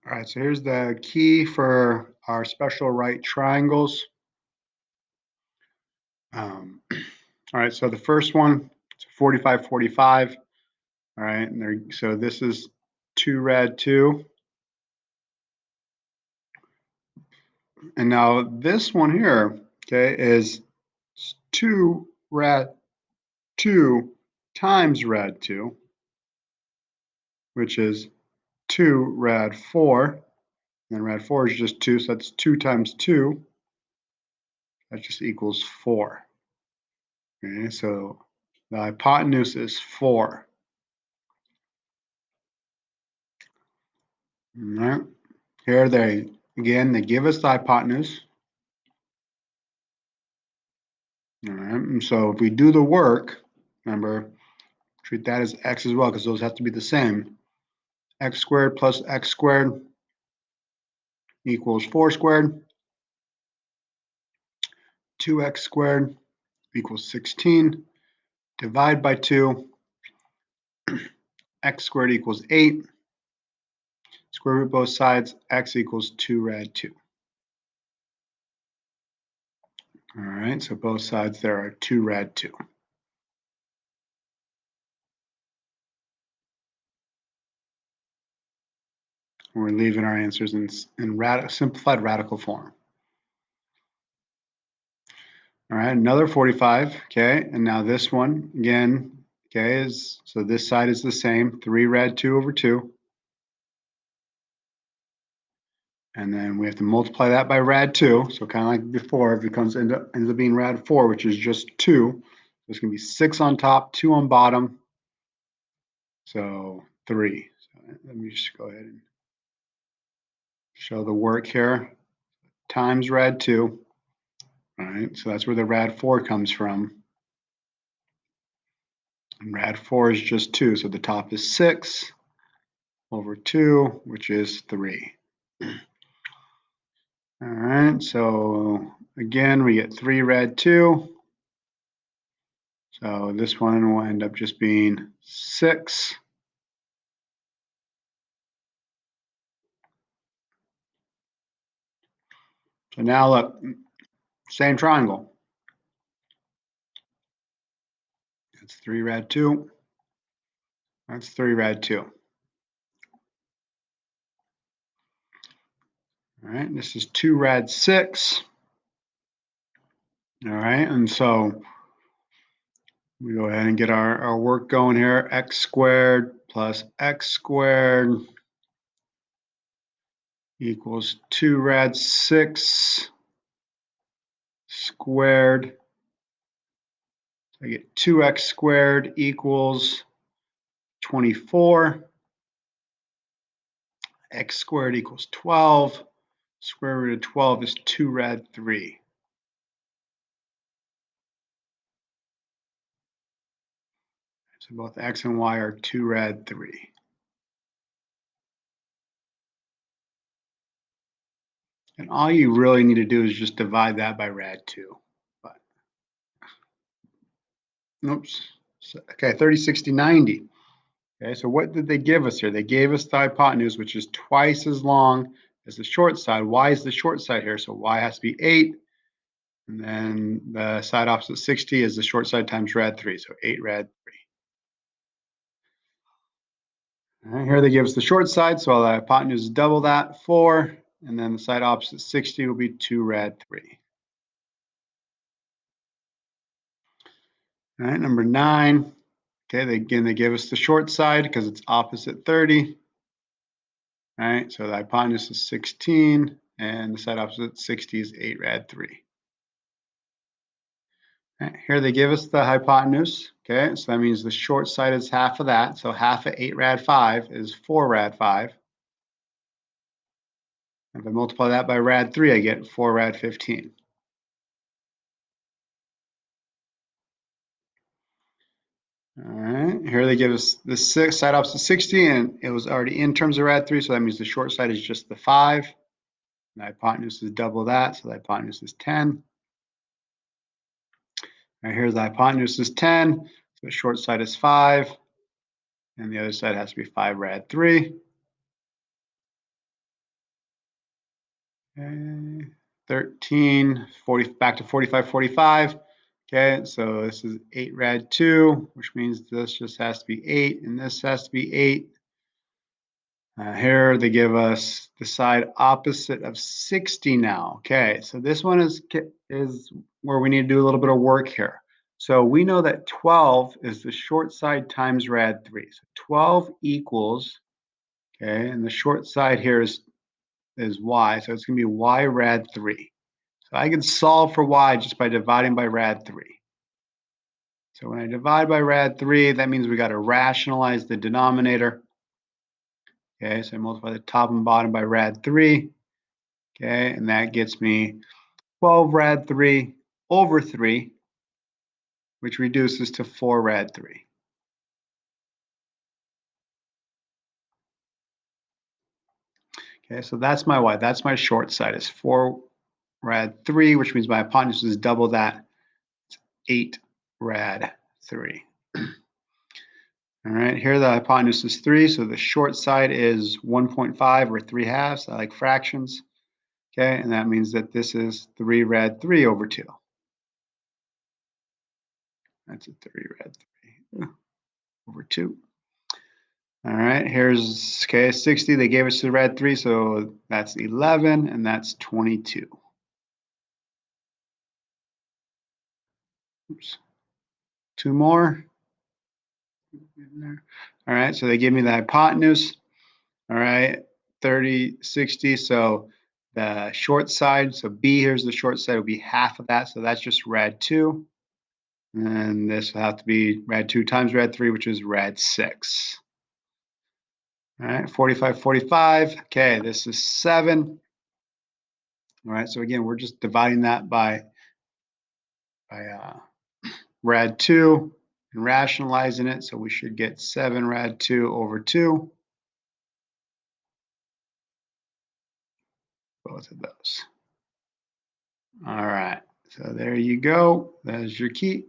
All right, so here's the key for our special right triangles. All right, so the first one, it's 45, 45. All right, and so this is 2 rad 2. And now this one here, okay, is 2 rad 2 times rad 2, which is 2 rad 4. And then rad 4 is just 2, so that's 2 times 2. That just equals 4. Okay, so the hypotenuse is 4. All right. Here they give us the hypotenuse. All right. And so if we do the work, remember, treat that as x as well because those have to be the same. X squared plus x squared equals 4 squared. 2x squared equals 16. Divide by 2. X squared equals 8. Square root both sides. X equals 2 rad 2. All right, so both sides there are 2 rad 2. We're leaving our answers in simplified radical form. All right, another 45, okay, and now this one, again, okay, so this side is the same, 3 rad 2 over 2. And then we have to multiply that by rad 2, so kind of like before, it ends up being rad 4, which is just 2. There's going to be 6 on top, 2 on bottom, so 3. So let me just go ahead and show the work here, times rad 2. All right, so that's where the rad 4 comes from. And rad 4 is just 2, so the top is 6 over 2, which is 3. All right, so again, we get 3 rad 2. So this one will end up just being 6. So now look, same triangle. That's 3 rad 2. That's 3 rad 2. All right, this is 2 rad 6. All right, and so we go ahead and get our work going here. X squared plus x squared equals 2 rad 6 squared. I get 2x squared equals 24. X squared equals 12. Square root of 12 is 2 rad 3. So both x and y are 2 rad 3. And all you really need to do is just divide that by rad 2. But, oops. So, okay, 30, 60, 90. Okay, so what did they give us here? They gave us the hypotenuse, which is twice as long as the short side. Y is the short side here, so y has to be 8. And then the side opposite 60 is the short side times rad 3, so 8 rad 3. All right, here they give us the short side, so the hypotenuse is double that, 4. And then the side opposite 60 will be 2 rad 3. All right, number 9. Okay, they give us the short side because it's opposite 30. All right, so the hypotenuse is 16, and the side opposite 60 is 8 rad 3. All right, here they give us the hypotenuse. Okay, so that means the short side is half of that. So half of 8 rad 5 is 4 rad 5. If I multiply that by rad 3, I get 4 rad 15. All right, here they give us the side opposite 60, and it was already in terms of rad 3, so that means the short side is just the 5. The hypotenuse is double that, so the hypotenuse is 10. Right, here's the hypotenuse is 10, so the short side is 5, and the other side has to be 5 rad 3. Okay. 13, 40, back to 45, 45. Okay, so this is 8 rad 2, which means this just has to be 8, and this has to be 8. Here they give us the side opposite of 60 now. Okay, so this one is where we need to do a little bit of work here. So we know that 12 is the short side times rad 3. So 12 equals, okay, and the short side here is y, so it's going to be y rad 3. So I can solve for y just by dividing by rad 3. So when I divide by rad 3, that means we got to rationalize the denominator. Okay, so I multiply the top and bottom by rad 3. Okay, and that gets me 12 rad 3 over 3, which reduces to 4 rad 3. Okay, so that's my y. That's my short side is 4 rad 3, which means my hypotenuse is double that. It's 8 rad 3. All right, here the hypotenuse is 3, so the short side is 1.5 or 3/2. I like fractions. Okay, and that means that this is 3 rad 3 over 2. That's a 3 rad 3 over 2. All right, here's, okay, 60. They gave us the rad 3, so that's 11, and that's 22. Oops. 2 more. All right, so they give me the hypotenuse. All right, 30, 60. So the short side, so B, here's the short side, will be half of that. So that's just rad 2. And this will have to be rad 2 times rad 3, which is rad 6. All right, 45, 45. Okay, this is 7. All right, so again, we're just dividing that by rad 2 and rationalizing it. So we should get 7 rad 2 over 2. Both of those. All right, so there you go. That is your key.